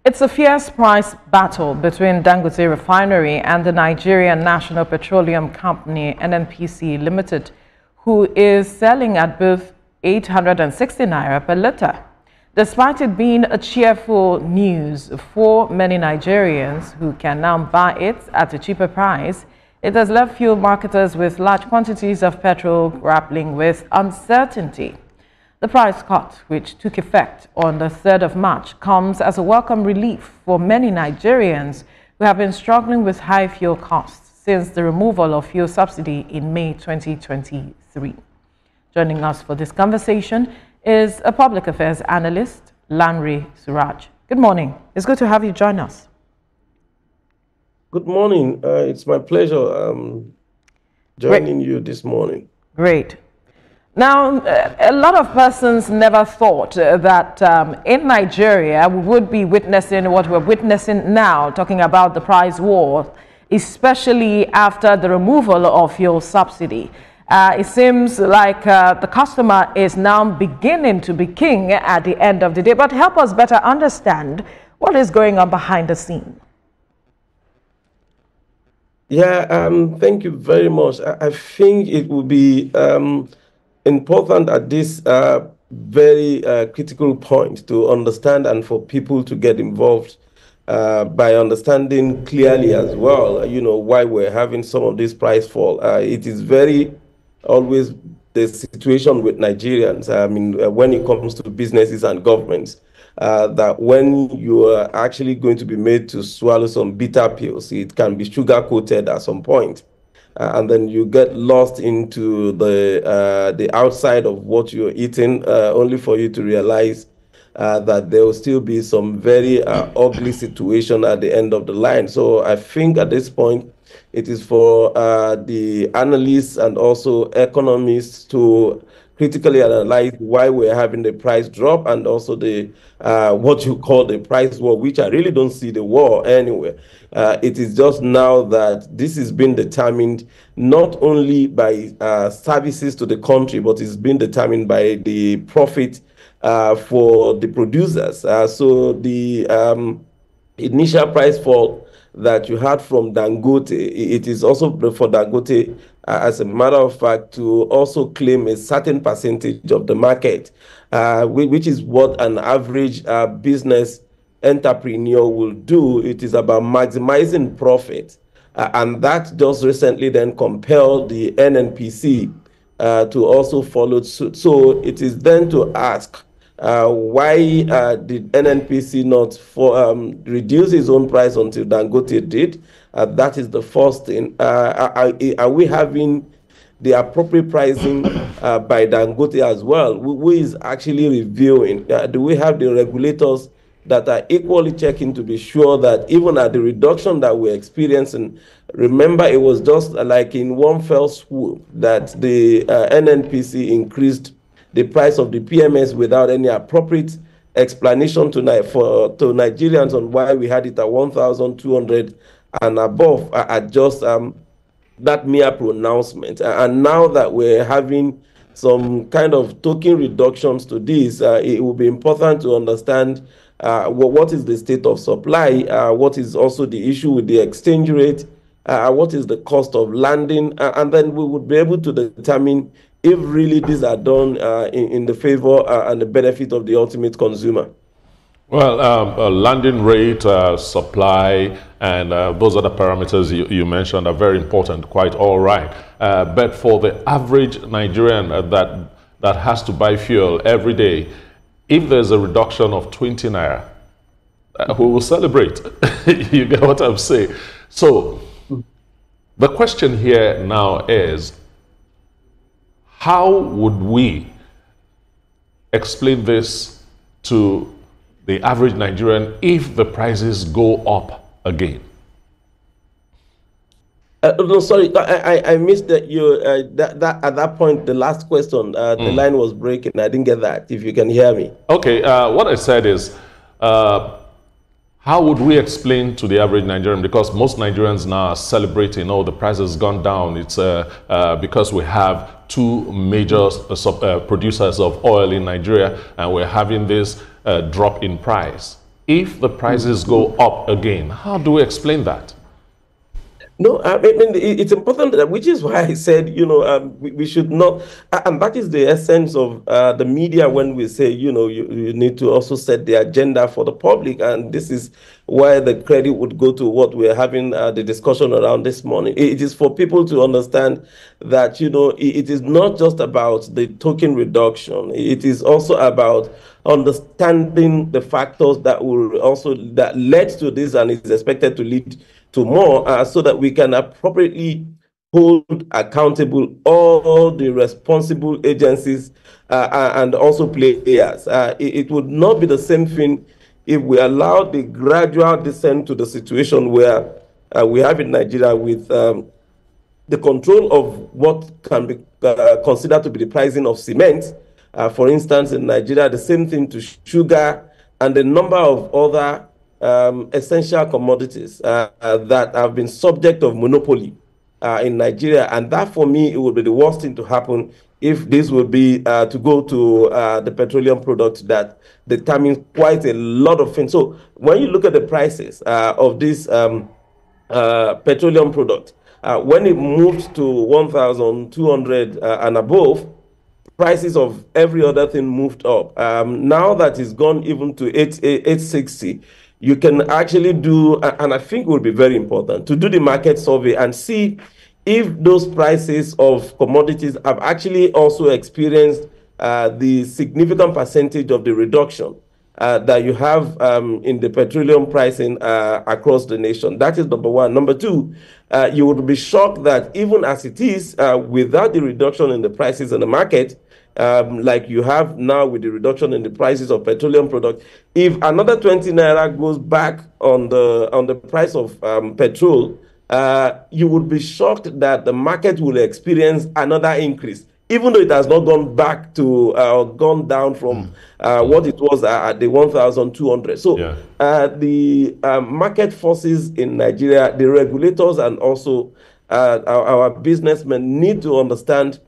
It's a fierce price battle between Dangote Refinery and the Nigerian National Petroleum Company, NNPC Limited, who is selling at both 860 naira per litre. Despite it being a cheerful news for many Nigerians who can now buy it at a cheaper price, it has left fuel marketers with large quantities of petrol grappling with uncertainty. The price cut, which took effect on the 3rd of March, comes as a welcome relief for many Nigerians who have been struggling with high fuel costs since the removal of fuel subsidy in May 2023. Joining us for this conversation is a public affairs analyst, Lanre Suraj. Good morning. It's good to have you join us. Good morning. It's my pleasure joining you this morning. Great. Now, a lot of persons never thought that in Nigeria we would be witnessing what we're witnessing now, talking about the price war, especially after the removal of fuel subsidy. It seems like the customer is now beginning to be king at the end of the day. But help us better understand what is going on behind the scene. Yeah, thank you very much. I think it will be important at this very critical point to understand and for people to get involved by understanding clearly as well, why we're having some of this price fall. It is very always the situation with Nigerians, when it comes to businesses and governments, that when you are actually going to be made to swallow some bitter pills, it can be sugar-coated at some point. And then you get lost into the outside of what you're eating, only for you to realize that there will still be some very ugly situation at the end of the line. So I think at this point, it is for the analysts and also economists to critically analyze why we're having the price drop and also the what you call the price war, which I really don't see the war anywhere. It is just now that this is being determined not only by services to the country, but it's been determined by the profit for the producers. So the initial price fall that you had from Dangote, it is also for Dangote, as a matter of fact, to also claim a certain percentage of the market, which is what an average business entrepreneur will do. It is about maximizing profit. And that just recently then compelled the NNPC to also follow suit. So it is then to ask, why did NNPC not reduce his own price until Dangote did? That is the first thing. Are we having the appropriate pricing by Dangote as well? Who is actually reviewing? Do we have the regulators that are equally checking to be sure that even at the reduction that we're experiencing, remember it was just like in one fell swoop that the NNPC increased the price of the PMS without any appropriate explanation to Nigerians on why we had it at 1,200 and above at just that mere pronouncement. And now that we're having some kind of token reductions to this, it will be important to understand what is the state of supply, what is also the issue with the exchange rate, what is the cost of landing, and then we would be able to determine if really these are done in the favor and the benefit of the ultimate consumer. Well, landing rate, supply, and those other parameters you mentioned are very important, quite all right. But for the average Nigerian that has to buy fuel every day, if there's a reduction of 20 naira, we will celebrate. You get what I'm saying? So the question here now is, how would we explain this to the average Nigerian if the prices go up again? No, sorry, I missed that. At that point, the last question, the line was breaking. I didn't get that. If you can hear me. Okay, what I said is, how would we explain to the average Nigerian, because most Nigerians now are celebrating, oh, the price has gone down. It's because we have two major producers of oil in Nigeria, and we're having this drop in price. if the prices go up again? How do we explain that? No, I mean, it's important, which is why I said, we should not, and that is the essence of the media when we say, you need to also set the agenda for the public. And this is why the credit would go to what we're having the discussion around this morning. It is for people to understand that, it is not just about the token reduction. It is also about understanding the factors that led to this and is expected to lead to more, so that we can appropriately hold accountable all the responsible agencies and also players. It would not be the same thing if we allow the gradual descent to the situation where we have in Nigeria with the control of what can be considered to be the pricing of cement. For instance, in Nigeria, the same thing to sugar and a number of other essential commodities that have been subject of monopoly in Nigeria. And that, for me, it would be the worst thing to happen if this would be to go to the petroleum product that determines quite a lot of things. So when you look at the prices of this petroleum product, when it moved to 1,200 and above, prices of every other thing moved up. Now that it's gone even to 860, you can actually do, and I think it would be very important, to do the market survey and see if those prices of commodities have actually also experienced the significant percentage of the reduction that you have in the petroleum pricing across the nation. That is number one. Number two, you would be shocked that even as it is, without the reduction in the prices in the market, like you have now with the reduction in the prices of petroleum products, if another 20 naira goes back on the price of petrol, you would be shocked that the market will experience another increase, even though it has not gone back to gone down from what it was at the 1,200. So the market forces in Nigeria, the regulators, and also our businessmen need to understand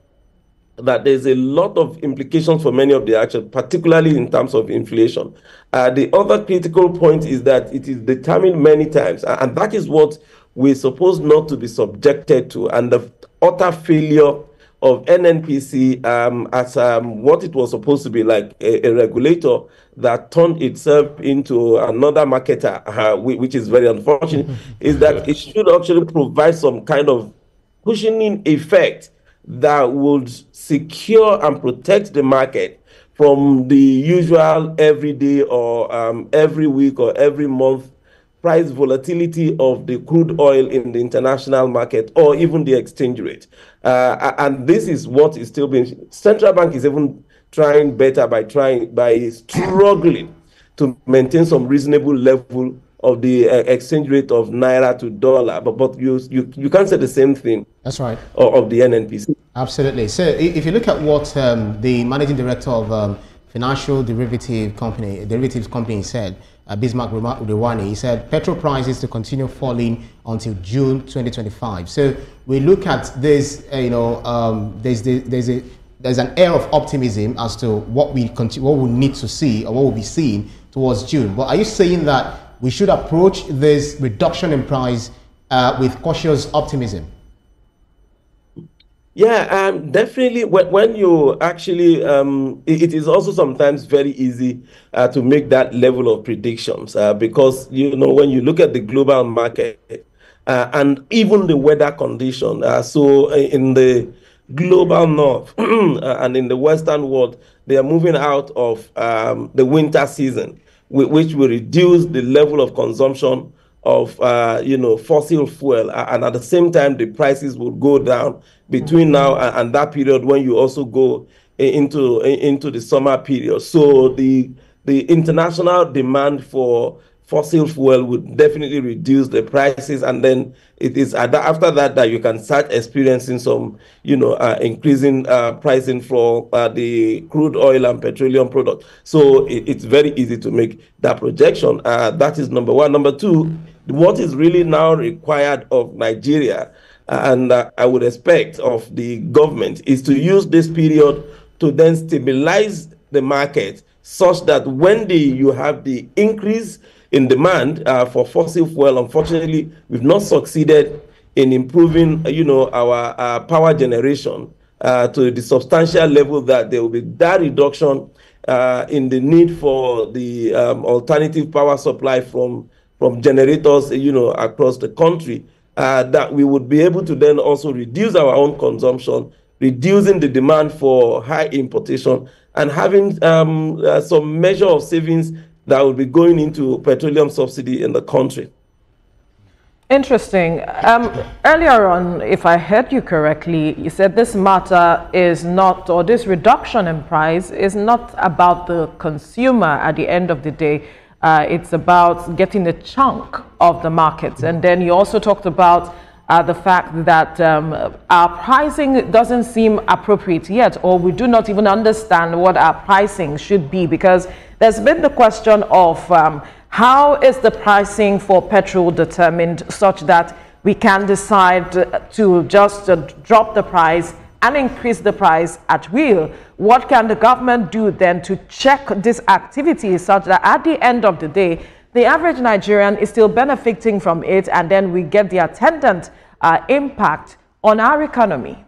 that there's a lot of implications for many of the actions, particularly in terms of inflation. The other critical point is that it is determined many times, and that is what we're supposed not to be subjected to, and the utter failure of NNPC as what it was supposed to be, like a regulator that turned itself into another marketer, which is very unfortunate, is that it should actually provide some kind of cushioning effect that would secure and protect the market from the usual everyday or every week or every month price volatility of the crude oil in the international market or even the exchange rate. And this is what is still being, central bank is even trying better by struggling to maintain some reasonable level of the exchange rate of naira to dollar, but you can't say the same thing. That's right. Of the NNPC. Absolutely. So if you look at what the managing director of financial derivatives company said, Bismarck Rewani, he said petrol prices to continue falling until June 2025. So we look at this, there's an air of optimism as to what we need to see or what we'll be seeing towards June. But are you saying that we should approach this reduction in price with cautious optimism? Yeah, definitely. When you actually, it is also sometimes very easy to make that level of predictions because, when you look at the global market and even the weather condition, so in the global north and in the Western world, they are moving out of the winter season, which will reduce the level of consumption of fossil fuel, and at the same time the prices will go down between now and that period when you also go into the summer period. So the international demand for fossil fuel would definitely reduce the prices, and then it is after that you can start experiencing some increasing pricing for the crude oil and petroleum product. So it's very easy to make that projection. That is number one. Number two, what is really now required of Nigeria, and I would expect of the government, is to use this period to then stabilize the market such that when you have the increase in demand for fossil fuel, unfortunately, we've not succeeded in improving, our power generation to the substantial level that there will be that reduction in the need for the alternative power supply from generators, across the country, that we would be able to then also reduce our own consumption, reducing the demand for high importation, and having some measure of savings that will be going into petroleum subsidy in the country. Interesting. Earlier on, if I heard you correctly, you said this matter is not, or this reduction in price is not about the consumer at the end of the day. It's about getting a chunk of the market. And then you also talked about the fact that our pricing doesn't seem appropriate yet, or we do not even understand what our pricing should be, because there's been the question of how is the pricing for petrol determined such that we can decide to just drop the price and increase the price at will? What can the government do then to check this activity such that at the end of the day, the average Nigerian is still benefiting from it, and then we get the attendant impact on our economy?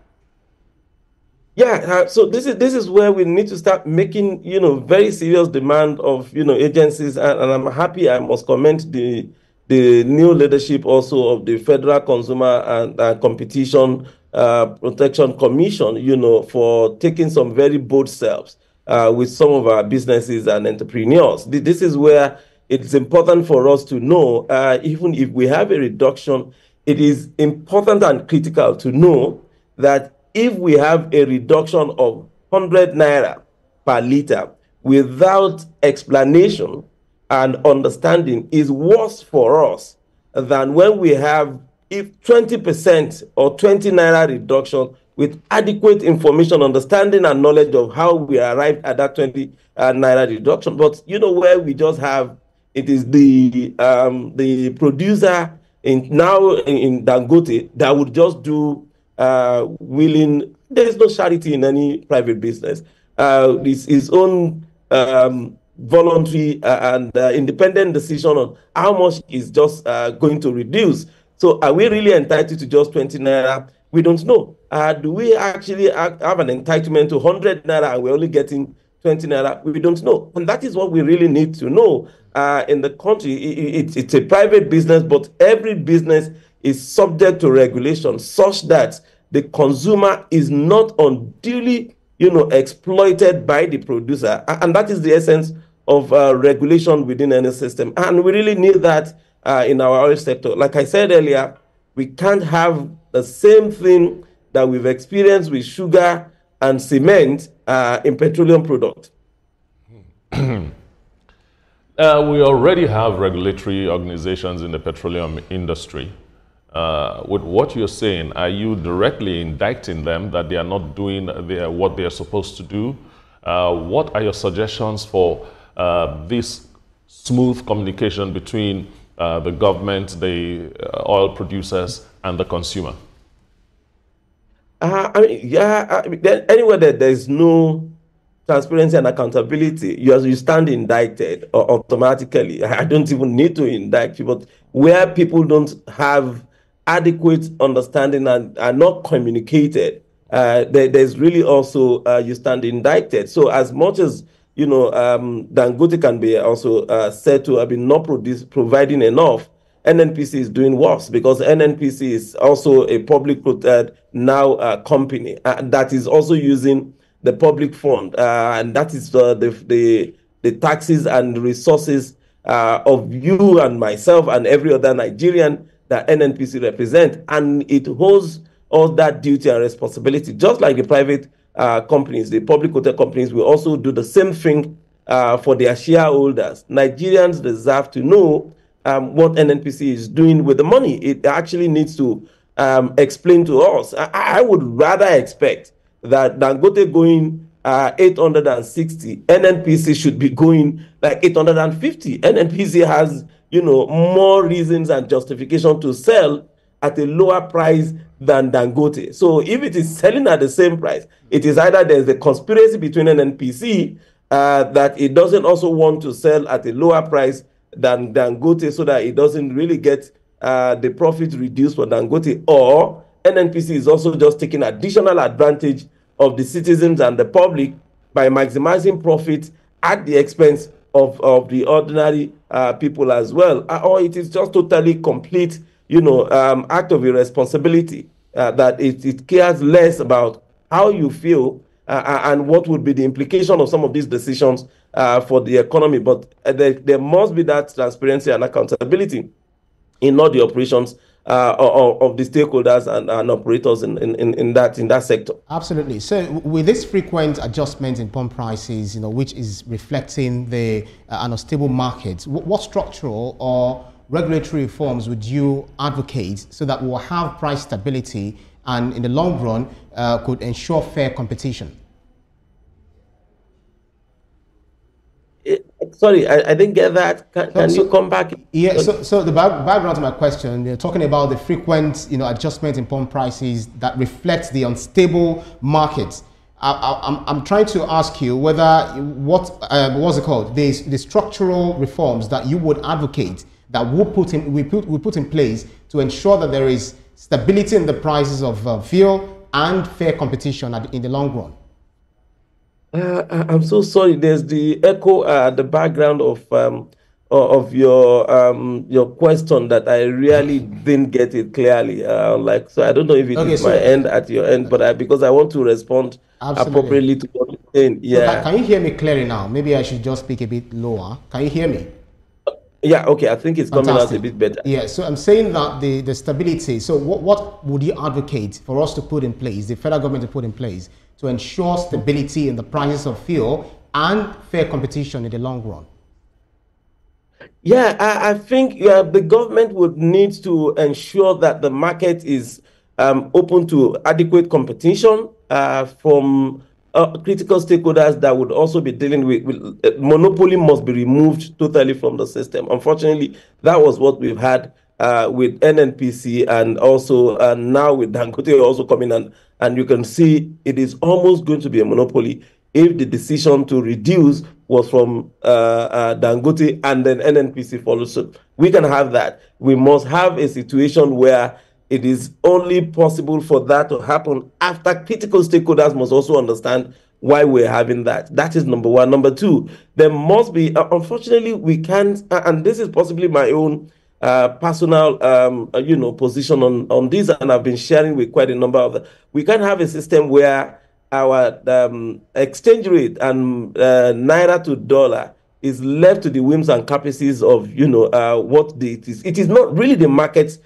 Yeah, so this is where we need to start making, very serious demand of, agencies, and I'm happy. I must commend the new leadership also of the Federal Consumer and Competition Protection Commission, for taking some very bold steps with some of our businesses and entrepreneurs. This is where it's important for us to know, even if we have a reduction, it is important and critical to know that if we have a reduction of 100 naira per liter without explanation and understanding, is worse for us than when we have if 20% or 20 naira reduction with adequate information, understanding, and knowledge of how we arrived at that 20 naira reduction. But where we just have, it is the producer in Dangote that would just do willing. There is no charity in any private business. It's his own voluntary and independent decision on how much is just going to reduce. So are we really entitled to just 20 naira? We don't know. Do we actually have an entitlement to 100 naira and we're only getting 20 naira? We don't know. And that is what we really need to know. In the country, it's a private business, but every business is subject to regulation such that the consumer is not unduly, exploited by the producer. And that is the essence of regulation within any system. And we really need that in our oil sector. Like I said earlier, we can't have the same thing that we've experienced with sugar and cement in petroleum products. We already have regulatory organizations in the petroleum industry. With what you're saying, are you directly indicting them that they are not doing what they are supposed to do? What are your suggestions for this smooth communication between the government, the oil producers, and the consumer? Anywhere that there is no transparency and accountability, you stand indicted automatically. I don't even need to indict you, but where people don't have adequate understanding and are not communicated, there's really also you stand indicted. So as much as Dangote can be also said to have been not providing enough, NNPC is doing worse, because NNPC is also a public now company that is also using the public fund, and that is the taxes and resources of you and myself and every other Nigerian that NNPC represent, and it holds all that duty and responsibility, just like the private companies. The public hotel companies will also do the same thing for their shareholders. Nigerians deserve to know what NNPC is doing with the money. It actually needs to explain to us. I would rather expect that Dangote going 860, NNPC should be going like 850. NNPC has, more reasons and justification to sell at a lower price than Dangote. So if it is selling at the same price, it is either there's a conspiracy between NNPC that it doesn't also want to sell at a lower price than Dangote so that it doesn't really get the profit reduced for Dangote, or NNPC is also just taking additional advantage of the citizens and the public by maximizing profit at the expense of the ordinary people as well, or it is just totally complete, act of irresponsibility, that it cares less about how you feel and what would be the implication of some of these decisions for the economy. But there must be that transparency and accountability in all the operations of the stakeholders and operators in that sector. Absolutely. So with this frequent adjustment in pump prices, which is reflecting the unstable market, what structural or regulatory reforms would you advocate so that we'll have price stability and in the long run could ensure fair competition? Sorry, I didn't get that. Can you come back? Yeah, so the background to my question, you're talking about the frequent, adjustment in pump prices that reflects the unstable market. I'm trying to ask you whether what's it called? The structural reforms that you would advocate that we put in place to ensure that there is stability in the prices of fuel and fair competition in the long run. I'm so sorry. There's the echo at the background of your question that I really didn't get it clearly. So I don't know if it is my end at your end, but because I want to respond appropriately to what you're saying. Yeah. So can you hear me clearly now? Maybe I should just speak a bit lower. Can you hear me? Yeah, okay. I think it's coming out a bit better. Yeah, so I'm saying that the stability, so what would you advocate for us to put in place, the federal government to put in place, to ensure stability in the prices of fuel and fair competition in the long run? Yeah, I think the government would need to ensure that the market is open to adequate competition from critical stakeholders that would also be dealing with monopoly must be removed totally from the system. Unfortunately, that was what we've had with NNPC and also now with Dangote also coming in, and you can see it is almost going to be a monopoly if the decision to reduce was from Dangote and then NNPC follows suit. We can have that. We must have a situation where it is only possible for that to happen after critical stakeholders must also understand why we're having that. That is number one. Number two, there must be, unfortunately, we can't, and this is possibly my own personal, position on this, and I've been sharing with quite a number of them. We can't have a system where our exchange rate and naira to dollar is left to the whims and caprices of, what it is. It is not really the market's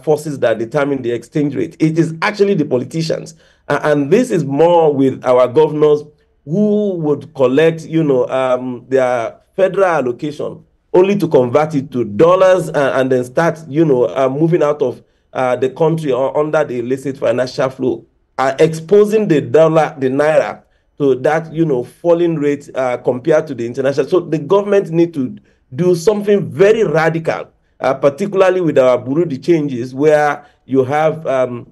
forces that determine the exchange rate. It is actually the politicians. And this is more with our governors who would collect, their federal allocation only to convert it to dollars and then start, moving out of the country under the illicit financial flow, exposing the naira to that, falling rate compared to the international. So the government need to do something very radical, particularly with our Burundi changes, where you have the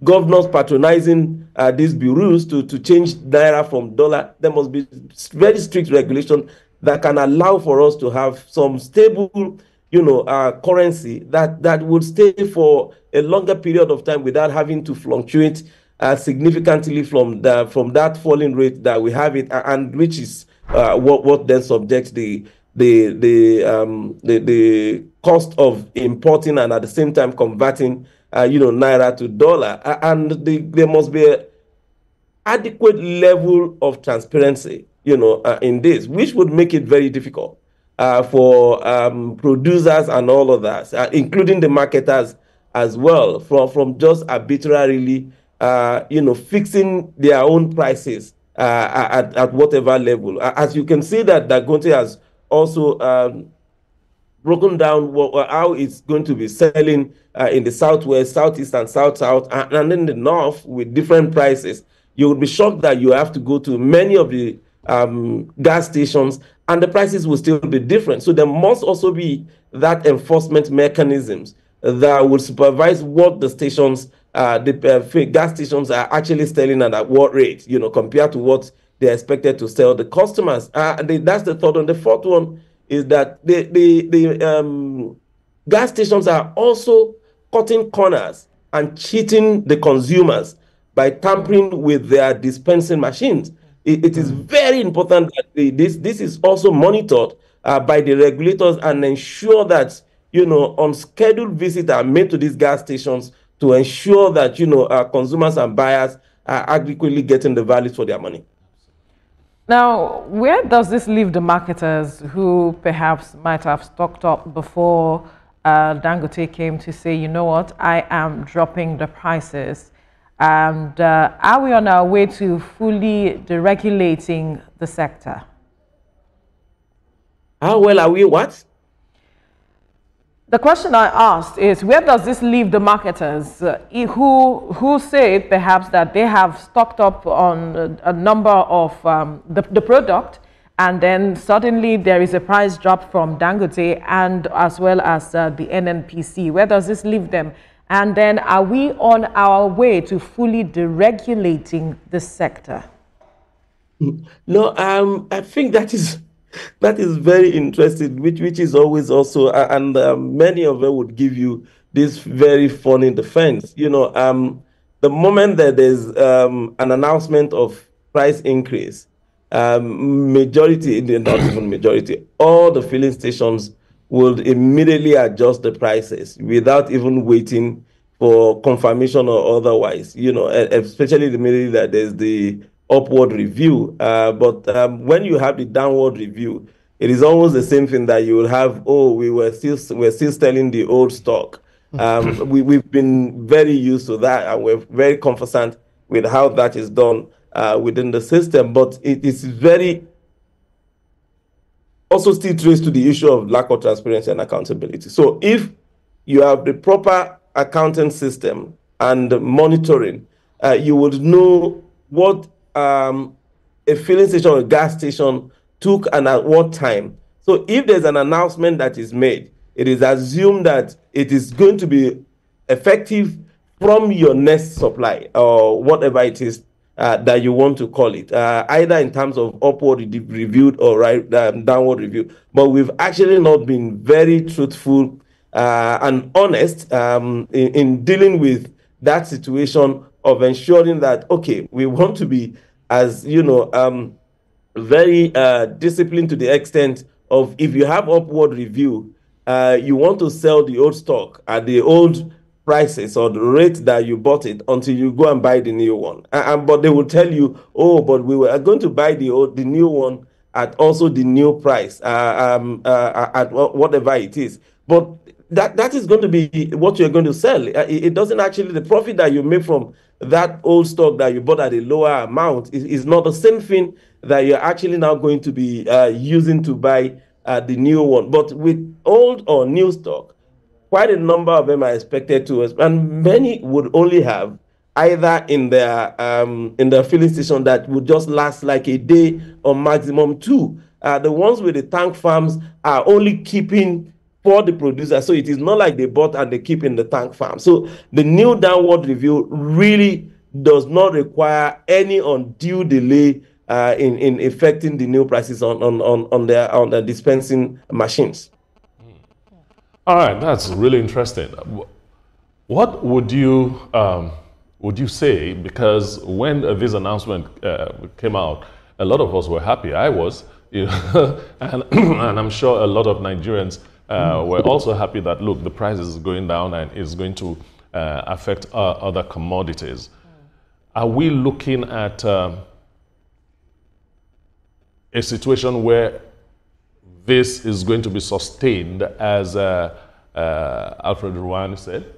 governors patronizing these bureaus to change naira from dollar. There must be very strict regulation that can allow for us to have some stable, currency that would stay for a longer period of time without having to fluctuate significantly from that falling rate that we have it, and which is what then subjects the cost of importing and at the same time converting naira to dollar. And there must be an adequate level of transparency in this, which would make it very difficult for producers and all of that, including the marketers as well, from just arbitrarily fixing their own prices at whatever level. As you can see that Dangote has also broken down how it's going to be selling in the southwest, southeast, and south, and in the north with different prices. You would be shocked that you have to go to many of the gas stations and the prices will still be different. So there must also be that enforcement mechanisms that would supervise what the stations the gas stations are actually selling at what rate, compared to what they're expected to sell the customers. That's the third one. The fourth one is that the gas stations are also cutting corners and cheating the consumers by tampering with their dispensing machines. It is very important that this is also monitored by the regulators and ensure that unscheduled visits are made to these gas stations to ensure that consumers and buyers are adequately getting the value for their money. Now, where does this leave the marketers who perhaps might have stocked up before Dangote came to say, you know what, I am dropping the prices? And are we on our way to fully deregulating the sector? How well are we what? The question I asked is, where does this leave the marketers who say perhaps that they have stocked up on a number of the product, and then suddenly there is a price drop from Dangote and as well as the NNPC? Where does this leave them? And then are we on our way to fully deregulating the sector? No, I think that is very interesting, which is always also, and many of them would give you this very funny defense. The moment that there's an announcement of price increase, majority, not even majority, all the filling stations will immediately adjust the prices without even waiting for confirmation or otherwise, especially immediately that there's the upward review. But when you have the downward review, it is almost the same thing that you will have, we're still selling the old stock. We've been very used to that, and we're very conversant with how that is done within the system. But it is very also still traced to the issue of lack of transparency and accountability. So if you have the proper accounting system and monitoring, you would know what a filling station or a gas station took and at what time. So if there's an announcement that is made, it is assumed that it is going to be effective from your next supply or whatever it is that you want to call it, either in terms of upward reviewed or downward review. But we've actually not been very truthful and honest in dealing with that situation of ensuring that, okay, we want to be as, very disciplined to the extent of, if you have upward review, you want to sell the old stock at the old prices or the rate that you bought it until you go and buy the new one. But they will tell you, but we were going to buy the new one at also the new price, at whatever it is. But that is going to be what you're going to sell. It doesn't actually, the profit that you make from that old stock that you bought at a lower amount is not the same thing that you're actually now going to be using to buy the new one. But with old or new stock, quite a number of them are expected to, and many would only have either in their filling station that would just last like a day or maximum two. The ones with the tank farms are only keeping for the producer, so it is not like they bought and they keep in the tank farm. So the new downward review really does not require any undue delay in affecting the new prices on their dispensing machines. All right, that's really interesting. What would you say? Because when this announcement came out, a lot of us were happy. I was, and I'm sure a lot of Nigerians were also happy that, look, the price is going down and is going to affect other commodities. Are we looking at a situation where this is going to be sustained, as Alfred Ruan said?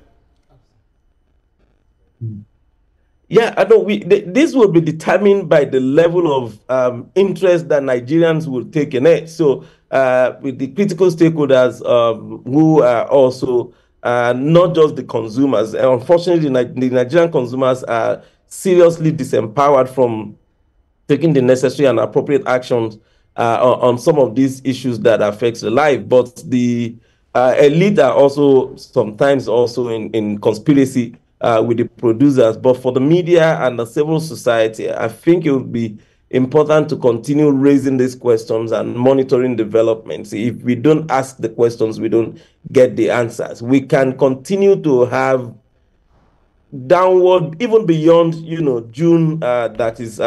Yeah, I know. This will be determined by the level of interest that Nigerians will take in it. So, with the critical stakeholders who are also not just the consumers. Unfortunately, the Nigerian consumers are seriously disempowered from taking the necessary and appropriate actions on some of these issues that affects the life. But the elite are also sometimes also in conspiracy with the producers. But for the media and the civil society, I think it would be important to continue raising these questions and monitoring developments. If we don't ask the questions, we don't get the answers. We can continue to have downward, even beyond, June, that is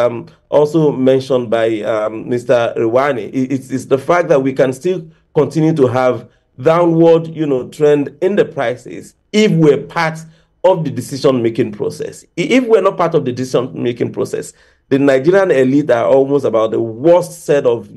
also mentioned by Mr. Rwani. It's the fact that we can still continue to have downward, trend in the prices if we're part of the decision-making process. If we're not part of the decision-making process, the Nigerian elite are almost about the worst set of,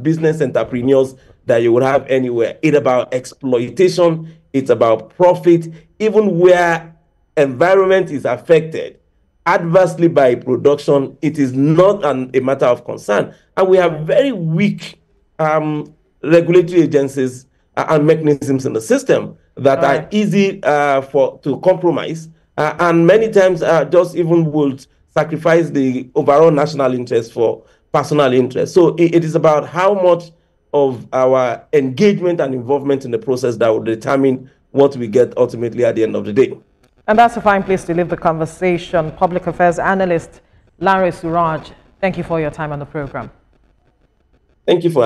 business entrepreneurs that you would have anywhere. It's about exploitation. It's about profit. Even where environment is affected adversely by production, it is not a matter of concern. And we have very weak regulatory agencies and mechanisms in the system that are easy to compromise, and many times just even would sacrifice the overall national interest for personal interest. So it is about how much of our engagement and involvement in the process that will determine what we get ultimately at the end of the day. And that's a fine place to leave the conversation. Public affairs analyst Lanre Suraj, thank you for your time on the program. Thank you for having me.